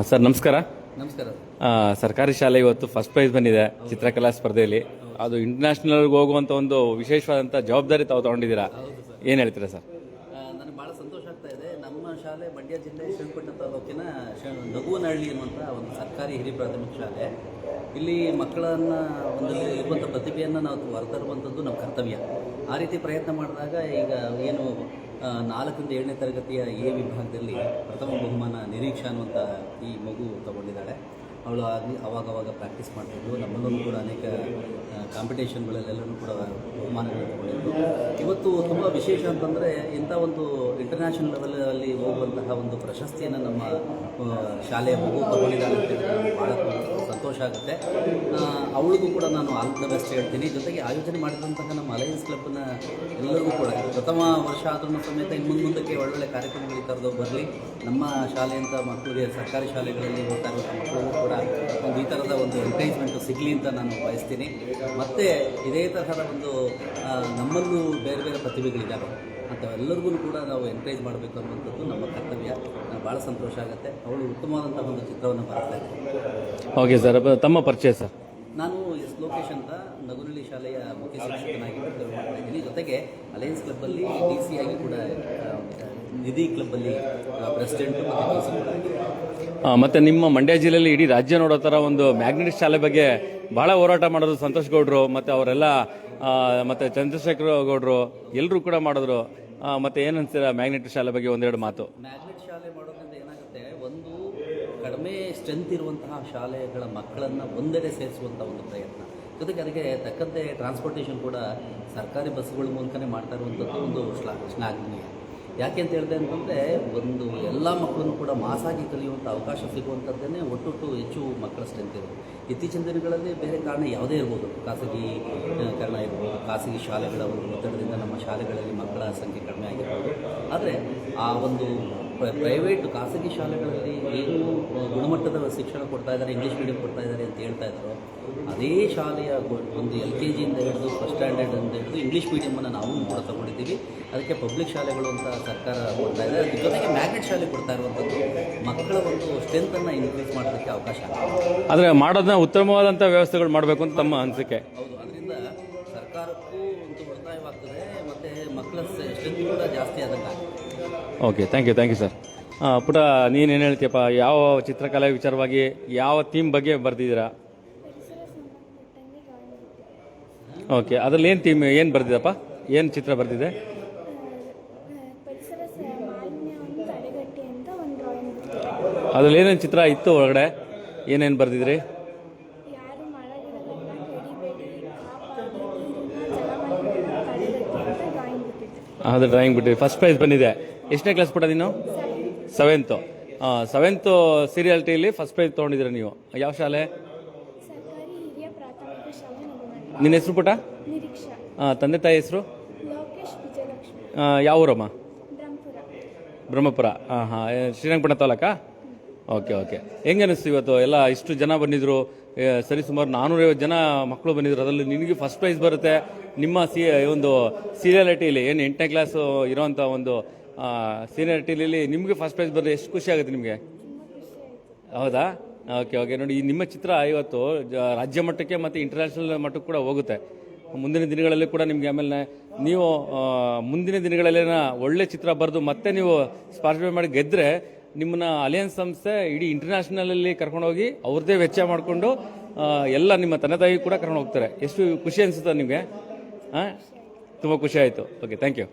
Sir ನಮಸ್ಕಾರ. ನಮಸ್ಕಾರ. ಸರ್ಕಾರಿ ಶಾಲೆ ಇವತ್ತು ಫಸ್ಟ್ ಪ್ರೈಸ್ ಬಂದಿದೆ ಚಿತ್ರಕಲಾ ಸ್ಪರ್ಧೆಯಲ್ಲಿ. ಅದು ಇಂಟರ್ನ್ಯಾಷನಲ್ಗೆ ಹೋಗುವಂತ ಒಂದು ವಿಶೇಷವಾದಂಥ ಜವಾಬ್ದಾರಿ ತಾವು ತಗೊಂಡಿದ್ದೀರಾ, ಏನು ಹೇಳ್ತೀರಾ ಸರ್? ನನಗೆ ಭಾಳ ಸಂತೋಷ ಆಗ್ತಾ ಇದೆ. ನಮ್ಮ ಶಾಲೆ ಮಂಡ್ಯ ಜಿಲ್ಲೆ ಶ್ರೀರಂಗಪಟ್ಟಣ ತಾಲೂಕಿನ ನಗುವನಹಳ್ಳಿ ಎನ್ನುವಂಥ ಒಂದು ಸರ್ಕಾರಿ ಹಿರಿಯ ಪ್ರಾಥಮಿಕ ಶಾಲೆ. ಇಲ್ಲಿ ಮಕ್ಕಳನ್ನು ಒಂದಲ್ಲಿ ಇರುವಂಥ ಪ್ರತಿಭೆಯನ್ನು ನಾವು ಹೊರತರುವಂಥದ್ದು ನಮ್ಮ ಕರ್ತವ್ಯ. ಆ ರೀತಿ ಪ್ರಯತ್ನ ಮಾಡಿದಾಗ ಈಗ ಏನು 4ರಿಂದ 7ನೇ ತರಗತಿಯ ಎ ವಿಭಾಗದಲ್ಲಿ ಪ್ರಥಮ ಬಹುಮಾನ ನಿರೀಕ್ಷಾ ಅನ್ನುವಂಥ ಈ ಮಗು ತಗೊಂಡಿದ್ದಾಳೆ. ಅವಳು ಅವಾಗವಾಗ ಪ್ರಾಕ್ಟೀಸ್ ಮಾಡ್ತಿದ್ಳು. ನಮ್ಮಲ್ಲೂ ಕೂಡ ಅನೇಕ ಕಾಂಪಿಟೇಷನ್ಗಳಲ್ಲೆಲ್ಲರೂ ಕೂಡ ಬಹುಮಾನಗಳನ್ನು ತಗೊಂಡಿದ್ದು. ಇವತ್ತು ತುಂಬ ವಿಶೇಷ ಅಂತಂದರೆ ಇಂಥ ಒಂದು ಇಂಟರ್ನ್ಯಾಷನಲ್ ಲೆವೆಲಲ್ಲಿ ಹೋಗುವಂತಹ ಒಂದು ಪ್ರಶಸ್ತಿಯನ್ನು ನಮ್ಮ ಶಾಲೆಯ ಮಗು ತಗೊಂಡಿದ್ದಾರೆ ಅಂತ ಹೇಳಿದ್ರೆ ಭಾಳ ಸಂತೋಷ ಆಗುತ್ತೆ. ಅವಳಿಗೂ ಕೂಡ ನಾನು ಆಲ್ ದ ಬೆಸ್ಟ್ ಹೇಳ್ತೀನಿ. ಜೊತೆಗೆ ಆಯೋಜನೆ ಮಾಡಿದಂತಹ ನಮ್ಮ ಅಲಯನ್ಸ್ ಕ್ಲಬ್ನ ಎಲ್ಲರಿಗೂ ಕೂಡ ಪ್ರಥಮ ವರ್ಷ ಆದ್ರೂ ಸಮೇತ ಇನ್ನು ಮುಂದಕ್ಕೆ ಒಳ್ಳೊಳ್ಳೆ ಕಾರ್ಯಕ್ರಮಗಳಿಗೆ ಕರೆದು ಬರಲಿ. ನಮ್ಮ ಶಾಲೆಯಂಥ ಮಕ್ಕಳಿಗೆ ಸರ್ಕಾರಿ ಶಾಲೆಗಳಲ್ಲಿ ಓದ್ತಾ ಇರುವಂಥ ಮಕ್ಕಳಿಗೂ ಕೂಡ ಒಂದು ಈ ಥರದ ಒಂದು ಎನ್ಕರೇಜ್ಮೆಂಟು ಸಿಗಲಿ ಅಂತ ನಾನು ಬಯಸ್ತೀನಿ. ಮತ್ತು ಇದೇ ತರಹದ ಒಂದು ನಮ್ಮಲ್ಲೂ ಬೇರೆ ಬೇರೆ ಪ್ರತಿಭೆಗಳಿದ್ದಾವೆ ಅಂಥವೆಲ್ಲರಿಗೂ ಕೂಡ ನಾವು ಎನ್ಕರೇಜ್ ಮಾಡಬೇಕು ಅನ್ನುವಂಥದ್ದು ನಮ್ಮ ಕರ್ತವ್ಯ. ಭಾಳ ಸಂತೋಷ ಆಗುತ್ತೆ. ಅವಳು ಉತ್ತಮವಾದಂಥ ಒಂದು ಚಿತ್ರವನ್ನು ಬರ್ತಾ ಇದ್ದಾರೆ. ಓಕೆ ಸರ್, ತಮ್ಮ ಪರಿಚಯ ಸರ್? ನಾನು ಎಸ್ ಲೋಕೇಶ್ ಅಂತ ನಗುನಹಳ್ಳಿ ಶಾಲೆಯ ಮುಖ್ಯ ಶಿಕ್ಷಕನಾಗಿ ಕೆಲಸ ಮಾಡ್ತಾ ಇದ್ದೀನಿ. ಜೊತೆಗೆ ಅಲಯನ್ಸ್ ಕ್ಲಬ್ಬಲ್ಲಿ DC ಆಗಿ ಕೂಡ ನಿಧಿ ಕ್ಲಬ್ಬಲ್ಲಿ ಪ್ರೆಸಿಡೆಂಟು ಮತ್ತು ಕೆಲಸ ಕೂಡ ಆಗಿದೆ. ಮತ್ತು ನಿಮ್ಮ ಮಂಡ್ಯ ಜಿಲ್ಲೆಯಲ್ಲಿ ಇಡೀ ರಾಜ್ಯ ನೋಡೋ ಥರ ಒಂದು ಮ್ಯಾಗ್ನೆಟಿಕ್ ಶಾಲೆ ಬಗ್ಗೆ ಭಾಳ ಹೋರಾಟ ಮಾಡೋದು ಸಂತೋಷ್ ಗೌಡ್ರು ಮತ್ತು ಅವರೆಲ್ಲ ಮತ್ತು ಚಂದ್ರಶೇಖರ್ ಗೌಡ್ರು ಎಲ್ಲರೂ ಕೂಡ ಮಾಡಿದ್ರು. ಮತ್ತು ಏನು ಅನ್ಸ್ತೀರಾ ಮ್ಯಾಗ್ನೆಟಿಕ್ ಶಾಲೆ ಬಗ್ಗೆ ಒಂದೆರಡು ಮಾತು? ಮ್ಯಾಗ್ನೆಟ್ ಶಾಲೆ ಮಾಡೋದ್ರಿಂದ ಏನಾಗುತ್ತೆ, ಒಂದು ಕಡಿಮೆ ಸ್ಟ್ರೆಂತ್ ಇರುವಂತಹ ಶಾಲೆಗಳ ಮಕ್ಕಳನ್ನು ಒಂದೆಡೆ ಸೇರಿಸುವಂಥ ಒಂದು ಪ್ರಯತ್ನ. ಜೊತೆಗೆ ಅದಕ್ಕೆ ತಕ್ಕಂತೆ ಟ್ರಾನ್ಸ್ಪೋರ್ಟೇಷನ್ ಕೂಡ ಸರ್ಕಾರಿ ಬಸ್ಗಳ ಮೂಲಕನೇ ಮಾಡ್ತಾ ಇರುವಂಥದ್ದು ಒಂದು ಶ್ಲಾಘನೀಯ. ಯಾಕೆ ಅಂತ ಹೇಳಿದೆ ಅಂತಂದರೆ, ಒಂದು ಎಲ್ಲ ಮಕ್ಕಳನ್ನು ಕೂಡ ಮಾಸಾಗಿ ಕಲಿಯುವಂಥ ಅವಕಾಶ ಸಿಗುವಂಥದ್ದನ್ನೇ ಒಟ್ಟು ಹೆಚ್ಚು ಮಕ್ಕಳ ಸ್ಟ್ರೆಂತ್ ಇರೋದು. ಇತ್ತೀಚಿನ ದಿನಗಳಲ್ಲಿ ಬೇರೆ ಕಾರಣ ಯಾವುದೇ ಇರ್ಬೋದು, ಖಾಸಗೀಕರಣ ಇರ್ಬೋದು, ಖಾಸಗಿ ಶಾಲೆಗಳ ಒಂದು ಒತ್ತಡದಿಂದ ನಮ್ಮ ಶಾಲೆಗಳಲ್ಲಿ ಮಕ್ಕಳ ಸಂಖ್ಯೆ ಕಡಿಮೆ ಆಗಿರ್ಬೋದು. ಆದರೆ ಆ ಒಂದು ಪ್ರೈವೇಟ್ ಖಾಸಗಿ ಶಾಲೆಗಳಲ್ಲಿ ಏನು ಗುಣಮಟ್ಟದ ಶಿಕ್ಷಣ ಕೊಡ್ತಾ ಇದ್ದಾರೆ, ಇಂಗ್ಲೀಷ್ ಮೀಡಿಯಂ ಕೊಡ್ತಾ ಇದ್ದಾರೆ ಅಂತ ಹೇಳ್ತಾ ಇದ್ದಾರೋ, ಅದೇ ಶಾಲೆಯ ಒಂದು LKG ಇಂದ ಹಿಡಿದು ಫಸ್ಟ್ ಸ್ಟ್ಯಾಂಡರ್ಡ್ ಅಂತ ಹಿಡಿದು ಇಂಗ್ಲೀಷ್ ಮೀಡಿಯಮನ್ನು ನಾವು ಕೂಡ ತಗೊಂಡಿದ್ದೀವಿ. ಅದಕ್ಕೆ ಪಬ್ಲಿಕ್ ಶಾಲೆಗಳು ಅಂತ ಸರ್ಕಾರ ಕೊಡ್ತಾ ಇದೆ. ಅದ್ರ ಜೊತೆಗೆ ಮ್ಯಾಗ್ನೆಟ್ ಶಾಲೆ ಕೊಡ್ತಾ ಇರುವಂಥದ್ದು ಮಕ್ಕಳ ಒಂದು ಸ್ಟ್ರೆಂತನ್ನು ಇನ್ಕ್ರೀಸ್ ಮಾಡೋದಕ್ಕೆ ಅವಕಾಶ ಆಗುತ್ತೆ. ಆದರೆ ಮಾಡೋದನ್ನ ಉತ್ತಮವಾದಂಥ ವ್ಯವಸ್ಥೆಗಳು ಮಾಡಬೇಕು ಅಂತ ತಮ್ಮ ಅನಿಸಿಕೆ? ಹೌದು, ಅದರಿಂದ ಸರ್ಕಾರಕ್ಕೂ ಒಂದು ಉಳಿತಾಯವಾಗ್ತದೆ ಮತ್ತು ಮಕ್ಕಳ ಸ್ಟ್ರೆಂತ್ ಕೂಡ ಜಾಸ್ತಿ ಆದಂಗೆ. Okay, thank you sir. ಪುಟ ನೀನೇನು ಹೇಳ್ತೀಯಪ್ಪ? ಯಾವ ಚಿತ್ರಕಲೆ ವಿಚಾರವಾಗಿ ಯಾವ ಥೀಮ್ ಬಗ್ಗೆ ಬರ್ದಿದ್ದೀರಾ? ಓಕೆ, ಅದರಲ್ಲಿ ಏನು ಥೀಮ್ ಏನು ಬರ್ದಿದ್ದಪ್ಪ? ಏನು ಚಿತ್ರ ಬರ್ದಿದೆ? ಅದರಲ್ಲಿ ಏನೇನು ಚಿತ್ರ ಇತ್ತು ಒಳಗಡೆ? ಏನೇನು ಬರ್ದಿದ್ರಿ? ಅದು ಡ್ರಾಯಿಂಗ್ ಬಿಟ್ಟಿರಿ. ಫಸ್ಟ್ ಪ್ರೈಸ್ ಬಂದಿದೆ. ಎಷ್ಟನೇ ಕ್ಲಾಸ್ ಪುಟ ನೀನು? 7th ಸೀರಿಯಾಲಿಟಿಯಲ್ಲಿ ಫಸ್ಟ್ ಪ್ರೈಸ್ ತೊಗೊಂಡಿದ್ದೀರ ನೀವು. ಯಾವ ಶಾಲೆ? ನಿನ್ನ ಹೆಸರು ಪುಟ? ತಂದೆ ತಾಯಿ ಹೆಸರು? ಯಾವ ಊರಮ್ಮ? ಬ್ರಹ್ಮಪುರ. ಹಾಂ, ಶ್ರೀರಂಗಪಟ್ಟಣ ತಾಲೂಕಾ? ಓಕೆ. ಹೆಂಗೆ ಅನಿಸ್ತು ಇವತ್ತು? ಎಲ್ಲ ಇಷ್ಟು ಜನ ಬಂದಿದ್ರು, ಸರಿಸುಮಾರು 450 ಜನ ಮಕ್ಕಳು ಬಂದಿದ್ರು. ಅದರಲ್ಲಿ ನಿನಗೆ ಫಸ್ಟ್ ಪ್ರೈಸ್ ಬರುತ್ತೆ. ನಿಮ್ಮ ಒಂದು ಸೀರಿಯಾಲಿಟಿಯಲ್ಲಿ ಏನು 8ನೇ ಕ್ಲಾಸ್ ಇರೋವಂಥ ಒಂದು ಸೀನಿಯಾರಿಟಿಲಿ ನಿಮಗೆ ಫಸ್ಟ್ ಪ್ರೈಸ್ ಬರೋದು ಎಷ್ಟು ಖುಷಿ ಆಗುತ್ತೆ ನಿಮಗೆ? ಹೌದಾ? ಓಕೆ. ನೋಡಿ, ನಿಮ್ಮ ಚಿತ್ರ ಇವತ್ತು ರಾಜ್ಯ ಮಟ್ಟಕ್ಕೆ ಮತ್ತು ಇಂಟರ್ನ್ಯಾಷನಲ್ ಮಟ್ಟಕ್ಕೆ ಕೂಡ ಹೋಗುತ್ತೆ. ಮುಂದಿನ ದಿನಗಳಲ್ಲಿ ಕೂಡ ನಿಮಗೆ ಆಮೇಲೆ ನೀವು ಮುಂದಿನ ದಿನಗಳಲ್ಲಿ ಒಳ್ಳೆ ಚಿತ್ರ ಬರೆದು ಮತ್ತೆ ನೀವು ಪಾರ್ಟಿಸಿಪೇಟ್ ಮಾಡಿ ಗೆದ್ದರೆ ನಿಮ್ಮನ್ನ ಅಲಯನ್ಸ್ ಸಂಸ್ಥೆ ಇಡೀ ಇಂಟರ್ನ್ಯಾಷನಲಲ್ಲಿ ಕರ್ಕೊಂಡೋಗಿ ಅವ್ರದ್ದೇ ವೆಚ್ಚ ಮಾಡಿಕೊಂಡು ಎಲ್ಲ ನಿಮ್ಮ ತಂದೆ ತಾಯಿ ಕೂಡ ಕರ್ಕೊಂಡು ಹೋಗ್ತಾರೆ. ಎಷ್ಟು ಖುಷಿ ಅನಿಸುತ್ತೆ ನಿಮಗೆ? ತುಂಬ ಖುಷಿ ಆಯಿತು. Okay, thank you.